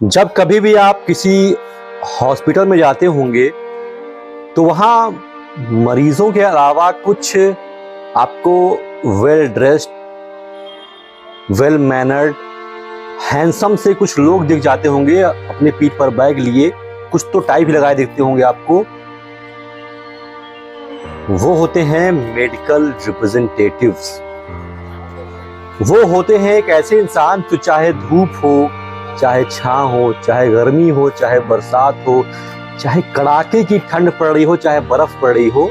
जब कभी भी आप किसी हॉस्पिटल में जाते होंगे तो वहाँ मरीजों के अलावा कुछ आपको well dressed, well mannered, handsome से कुछ लोग दिख जाते होंगे अपने पीठ पर बैग लिए, कुछ तो टाई भी लगाए दिखते होंगे आपको। वो होते हैं मेडिकल रिप्रेजेंटेटिव्स। वो होते हैं एक ऐसे इंसान जो चाहे धूप हो, चाहे छां हो, चाहे गर्मी हो, चाहे बरसात हो, चाहे कड़ाके की ठंड पड़ रही हो, चाहे बर्फ पड़ रही हो,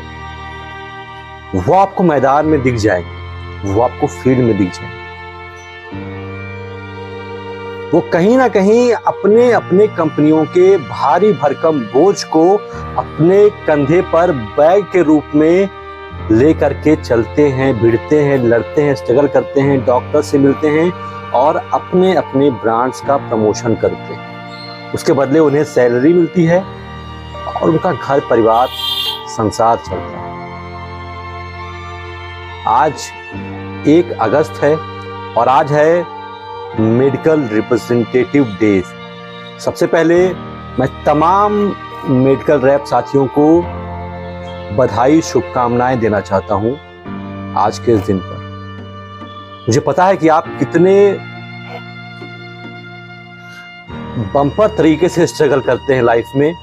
वो आपको मैदान में दिख जाएंगे, वो आपको फील्ड में दिख जाएंगे। वो कहीं ना कहीं अपने अपने कंपनियों के भारी भरकम बोझ को अपने कंधे पर बैग के रूप में लेकर के चलते हैं, भिड़ते हैं, लड़ते हैं, स्ट्रगल करते हैं, डॉक्टर से मिलते हैं और अपने अपने ब्रांड्स का प्रमोशन करते हैं। उसके बदले उन्हें सैलरी मिलती है और उनका घर परिवार संसार चलता है। आज 1 अगस्त है और आज है मेडिकल रिप्रेजेंटेटिव डे। सबसे पहले मैं तमाम मेडिकल रैप साथियों को बधाई, शुभकामनाएं देना चाहता हूं आज के इस दिन पर। मुझे पता है कि आप कितने बम्पर तरीके से स्ट्रगल करते हैं लाइफ में।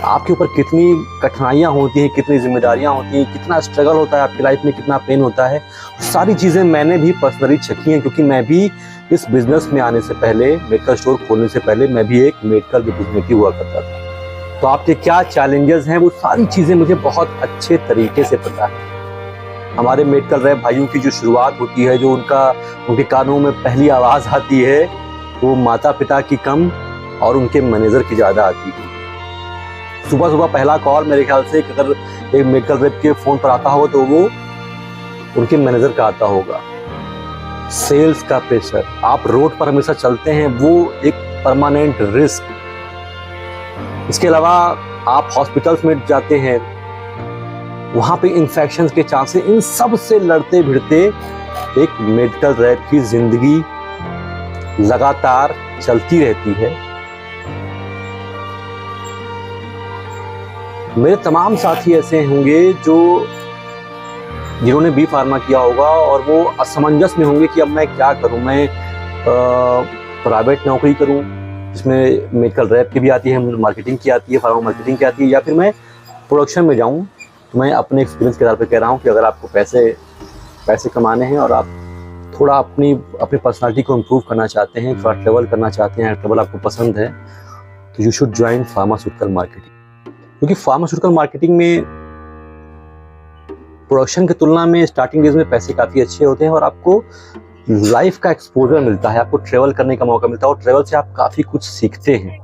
आपके ऊपर कितनी कठिनाइयां होती हैं, कितनी जिम्मेदारियां होती हैं, कितना स्ट्रगल होता है आपकी लाइफ में, कितना पेन होता है। सारी चीज़ें मैंने भी पर्सनली चखी हैं, क्योंकि मैं भी इस बिजनेस में आने से पहले, मेडिकल स्टोर खोलने से पहले, मैं भी एक मेडिकल रिप्रेजेंटेटिव हुआ करता था। तो आपके क्या चैलेंजेस हैं, वो सारी चीज़ें मुझे बहुत अच्छे तरीके से पता है। हमारे मेडिकल रैप भाइयों की जो शुरुआत होती है, जो उनके कानों में पहली आवाज़ आती है, वो माता पिता की कम और उनके मैनेजर की ज़्यादा आती है। सुबह सुबह पहला कॉल मेरे ख्याल से अगर एक मेडिकल रेप के फ़ोन पर आता हो तो वो उनके मैनेजर का आता होगा। सेल्स का प्रेशर, आप रोड पर हमेशा चलते हैं, वो एक परमानेंट रिस्क। इसके अलावा आप हॉस्पिटल्स में जाते हैं, वहाँ पे इन्फेक्शंस के चांसेस, इन सब से लड़ते भिड़ते एक मेडिकल रैप की जिंदगी लगातार चलती रहती है। मेरे तमाम साथी ऐसे होंगे जिन्होंने बी फार्मा किया होगा और वो असमंजस में होंगे कि अब मैं क्या करूं। मैं प्राइवेट नौकरी करूं जिसमें मेडिकल रैप की भी आती है, मार्केटिंग की आती है, फार्मा मार्केटिंग की आती है, या फिर मैं प्रोडक्शन में जाऊं। तो मैं अपने एक्सपीरियंस के आधार पर कह रहा हूं कि अगर आपको पैसे कमाने हैं और आप थोड़ा अपनी पर्सनालिटी को इम्प्रूव करना चाहते हैं, थोड़ा ट्रेवल करना चाहते हैं, ट्रेवल आपको पसंद है, तो you should join pharmaceutical marketing. क्योंकि फार्मास्यूटिकल मार्केटिंग में प्रोडक्शन की तुलना में स्टार्टिंग डेज में पैसे काफ़ी अच्छे होते हैं और आपको लाइफ का एक्सपोजर मिलता है, आपको ट्रेवल करने का मौका मिलता है और ट्रेवल से आप काफ़ी कुछ सीखते हैं।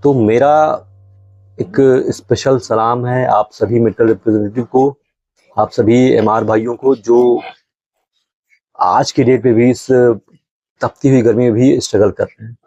तो मेरा एक स्पेशल सलाम है आप सभी मेडिकल रिप्रेजेंटेटिव को, आप सभी एमआर भाइयों को, जो आज की डेट में भी इस तपती हुई गर्मी में भी स्ट्रगल कर रहे हैं।